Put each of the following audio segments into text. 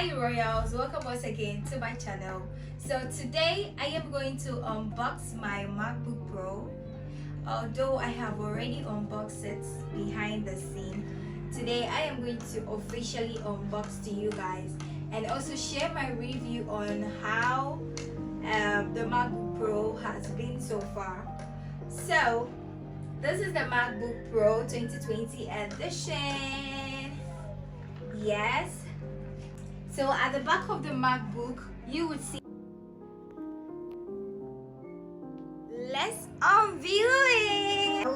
Hi Royals, welcome once again to my channel. So today I am going to unbox my MacBook Pro. Although I have already unboxed it behind the scene, today I am going to officially unbox to you guys and also share my review on how the MacBook Pro has been so far. So this is the MacBook Pro 2020 edition. Yes. So at the back of the MacBook, you would see. Let's unveil it.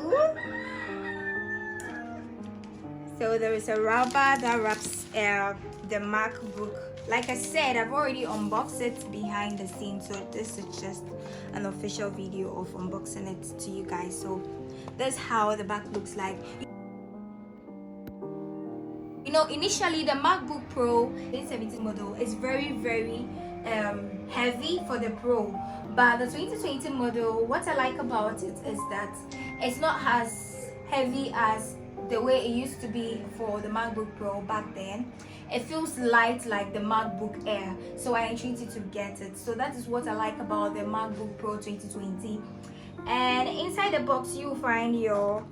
So there is a rubber that wraps the MacBook. Like I said, I've already unboxed it behind the scenes, so this is just an official video of unboxing it to you guys. So that's how the back looks like. You know, initially the MacBook Pro 2017 model is very heavy for the Pro, but the 2020 model, what I like about it is that it's not as heavy as the way it used to be for the MacBook Pro back then. It feels light like the MacBook Air, so I entreat you to get it. So that is what I like about the MacBook Pro 2020. And inside the box you will find your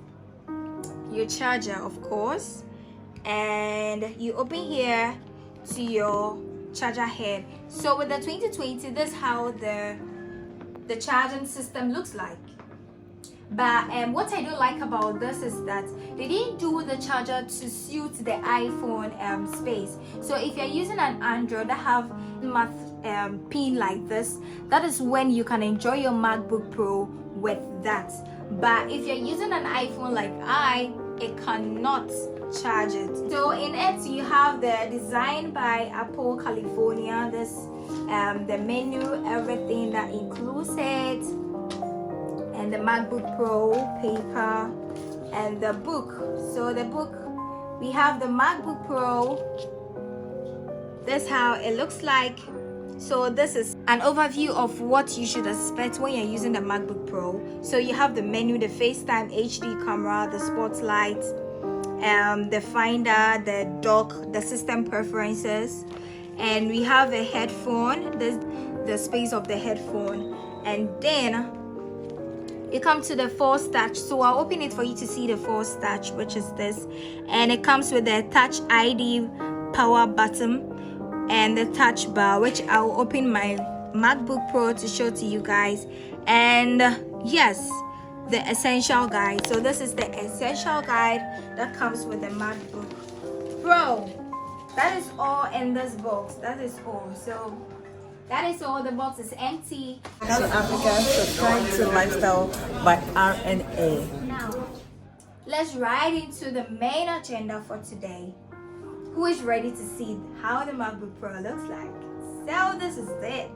charger, of course, and you open here to your charger head. So with the 2020, this is how the charging system looks like. But what I don't like about this is that they didn't do the charger to suit the iPhone space. So if you're using an Android that have pin like this, that is when you can enjoy your MacBook Pro with that. But if you're using an iPhone like it cannot charge it. So in it you have the design by Apple California, this the menu, everything that includes it, and the MacBook Pro paper and the book. So the book, we have the MacBook Pro. That's how it looks like. So this is an overview of what you should expect when you're using the MacBook Pro. So you have the menu, the FaceTime HD camera, the spotlight, the finder, the dock, the system preferences, and we have a headphone. This the space of the headphone, and then you come to the force touch. So I'll open it for you to see the force touch, which is this, and it comes with the touch ID power button and the touch bar, which I'll open my MacBook Pro to show to you guys. And yes, the essential guide. So this is the essential guide that comes with the MacBook Pro. That is all in this box. That is all. So that is all. The box is empty. Hello Africa, subscribe to Lifestyle by RNA. Now let's right into the main agenda for today. Who is ready to see how the MacBook Pro looks like? So this is it.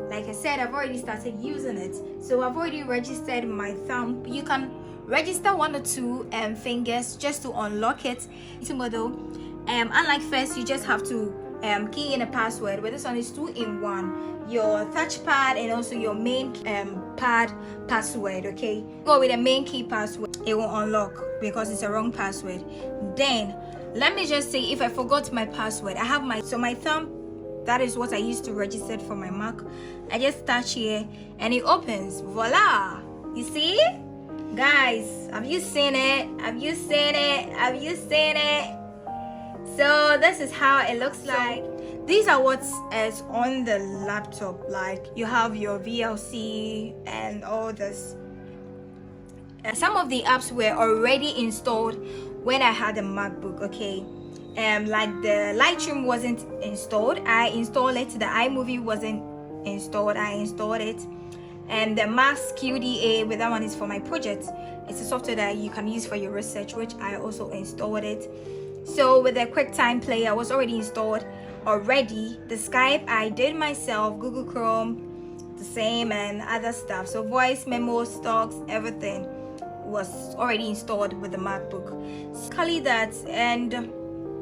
Like I said, I've already started using it. So I've already registered my thumb. You can register 1 or 2 fingers just to unlock it. Model. Unlike first, you just have to key in a password, but this one is 2-in-1. Your touchpad and also your main pad password. Okay, go with the main key password, it will unlock because it's a wrong password. Then let me just say, if I forgot my password, I have my thumb. That is what I used to register for my Mac. I just touch here and it opens. Voila! You see, guys, have you seen it? Have you seen it? Have you seen it? So this is how it looks like. These are what is on the laptop. Like you have your VLC and all this. Some of the apps were already installed when I had a MacBook. Okay, like the Lightroom wasn't installed, I installed it. The iMovie wasn't installed, I installed it. And the Max QDA, with that one is for my project. It's a software that you can use for your research, which I also installed it. So with the QuickTime Player was already installed already. The Skype I did myself, Google Chrome the same, and other stuff. So voice memo, stocks, everything was already installed with the MacBook. Call that, and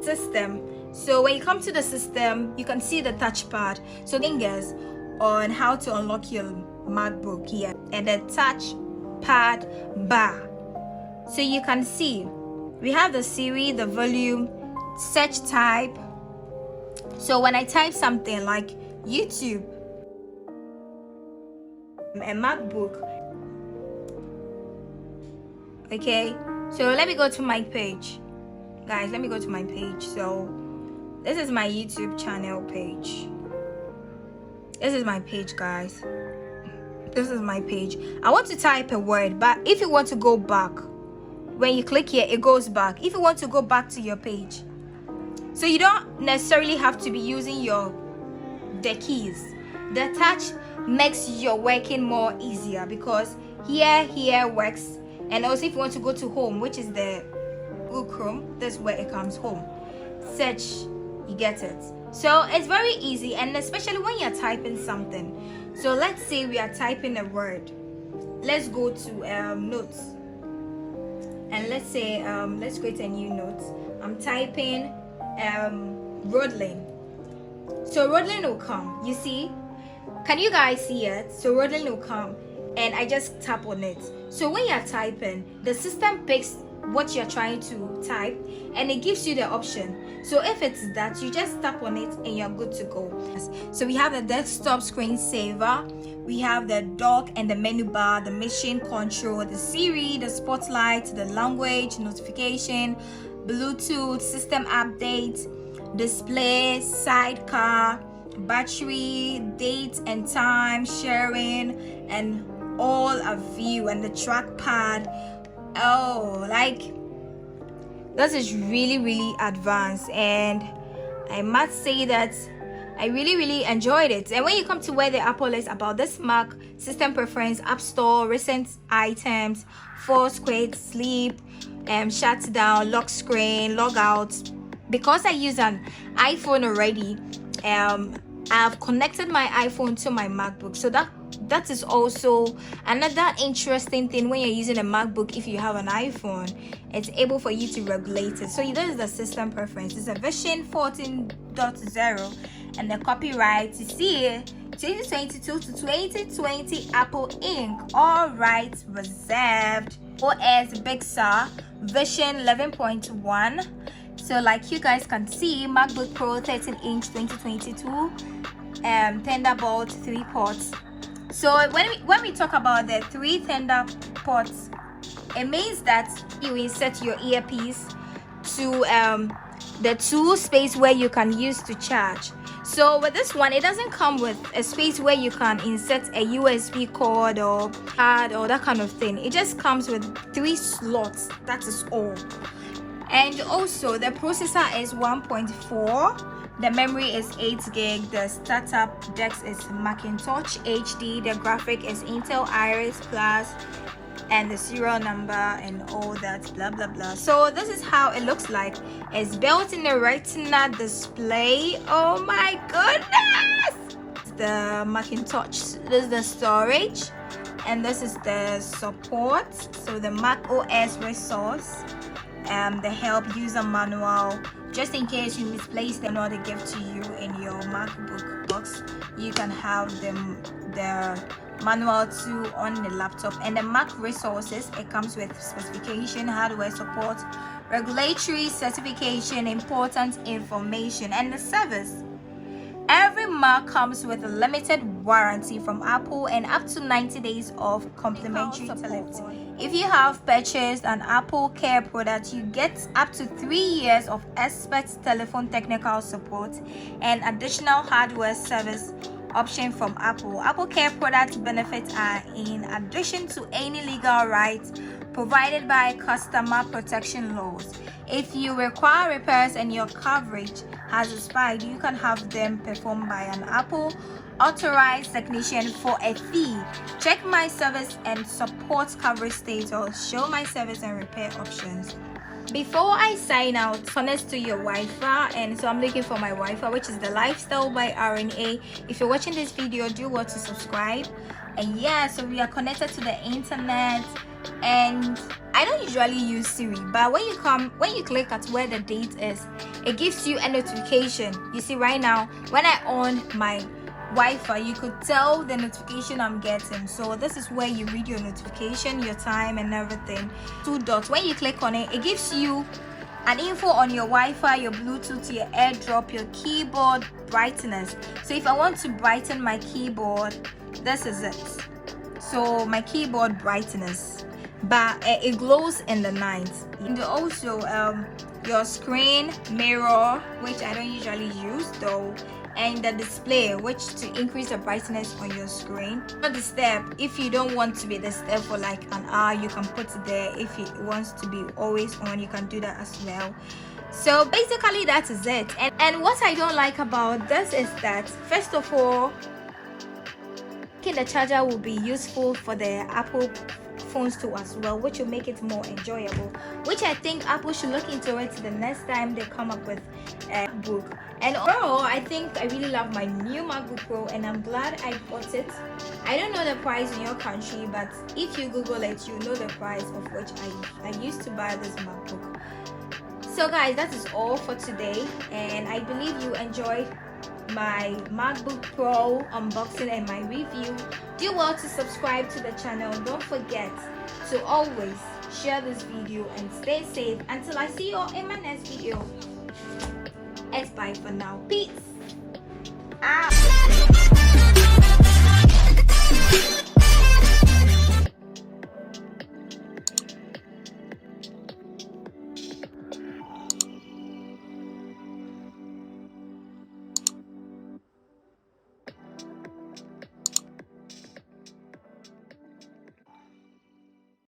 system. So when you come to the system, you can see the touchpad. So fingers on how to unlock your MacBook here, and the touchpad bar. So you can see we have the Siri, the volume, search type, So when I type something like YouTube, a MacBook, okay, so let me go to my page, guys. Let me go to my page. So this is my YouTube channel page. This is my page, guys. This is my page. I want to type a word, but if you want to go back, when you click here, it goes back. If you want to go back to your page, so you don't necessarily have to be using the keys. The touch makes your working more easier, because here works. And also if you want to go to home, which is the Google Chrome, that's where it comes, home, search, you get it. So it's very easy, and especially when you're typing something. So let's say we are typing a word. Let's go to notes, and let's say let's create a new note. I'm typing Rodling. So Rodling will come. You see, can you guys see it? So Rodling will come, and I just tap on it. So when you're typing, the system picks what you're trying to type, and it gives you the option. So if it's that, you just tap on it and you're good to go. So we have the desktop screensaver, we have the dock and the menu bar, the mission control, the Siri, the spotlight, the language, notification, Bluetooth, system update, display, sidecar, battery, date and time, sharing, and all of view, and the trackpad. Oh, like this is really advanced, and I must say that I really enjoyed it. And when you come to where the Apple is about this Mac, system preference, app store, recent items, force quit, sleep, shut down, lock screen, log out. Because I use an iPhone already, I've connected my iPhone to my MacBook, so that is also another interesting thing. When you're using a MacBook, if you have an iPhone, it's able for you to regulate it. So this is the system preference. It's a version 14.0, and the copyright, you see, 2022 to 2020 Apple Inc. All rights reserved. OS Big Sur version 11.1. So like you guys can see, MacBook Pro 13-inch 2022, Thunderbolt 3 ports. So when we talk about the 3 Thunder ports, it means that you insert your earpiece to the 2 space where you can use to charge. So with this one, it doesn't come with a space where you can insert a USB cord or pad or that kind of thing. It just comes with 3 slots. That is all. And also the processor is 1.4. The memory is 8 gig. The startup DeX is Macintosh HD. The graphic is Intel Iris Plus, and the serial number and all that blah blah blah. So this is how it looks like. It's built in a Retina display. Oh my goodness! The Macintosh. This is the storage, and this is the support. So the Mac OS resource, the help user manual. Just in case you misplaced them or they give to you in your MacBook box, you can have the manual too on the laptop. And the Mac resources, it comes with specification, hardware support, regulatory certification, important information, and the service. Every Mac comes with a limited warranty from Apple and up to 90 days of complimentary telephone. If you have purchased an Apple Care product, you get up to 3 years of expert telephone technical support and additional hardware service option from Apple. Apple Care product benefits are in addition to any legal rights provided by customer protection laws. If you require repairs and your coverage has expired, you can have them performed by an Apple authorized technician for a fee. Check my service and support coverage status, show my service and repair options. Before I sign out, connect to your Wi-Fi, and so I'm looking for my Wi-Fi, which is the Lifestyle by RNA. If you're watching this video, do want to subscribe. And yeah, so we are connected to the internet, and I don't usually use Siri, but when you click at where the date is, it gives you a notification. You see right now, when I on my Wi-Fi, you could tell the notification I'm getting. So this is where you read your notification, your time and everything. 2 dots. When you click on it, it gives you an info on your Wi-Fi, your Bluetooth, your AirDrop, your keyboard brightness. So if I want to brighten my keyboard, this is it. So my keyboard brightness, but it glows in the night. And also your screen mirror, which I don't usually use though, and the display, which to increase the brightness on your screen. Not disturbed. If you don't want to be disturbed for like an hour, you can put it there. If it wants to be always on, you can do that as well. So basically that is it. And what I don't like about this is that, first of all, the charger will be useful for the Apple phones too as well, which will make it more enjoyable, which I think Apple should look into it the next time they come up with a MacBook. And overall, I think I really love my new MacBook Pro, and I'm glad I bought it. I don't know the price in your country, but if you Google it, you know the price of which I used to buy this MacBook. So guys, that is all for today, and I believe you enjoyed my MacBook Pro unboxing and my review. Do well to subscribe to the channel. Don't forget to always share this video and stay safe until I see you all in my next video. It's bye for now. Peace out.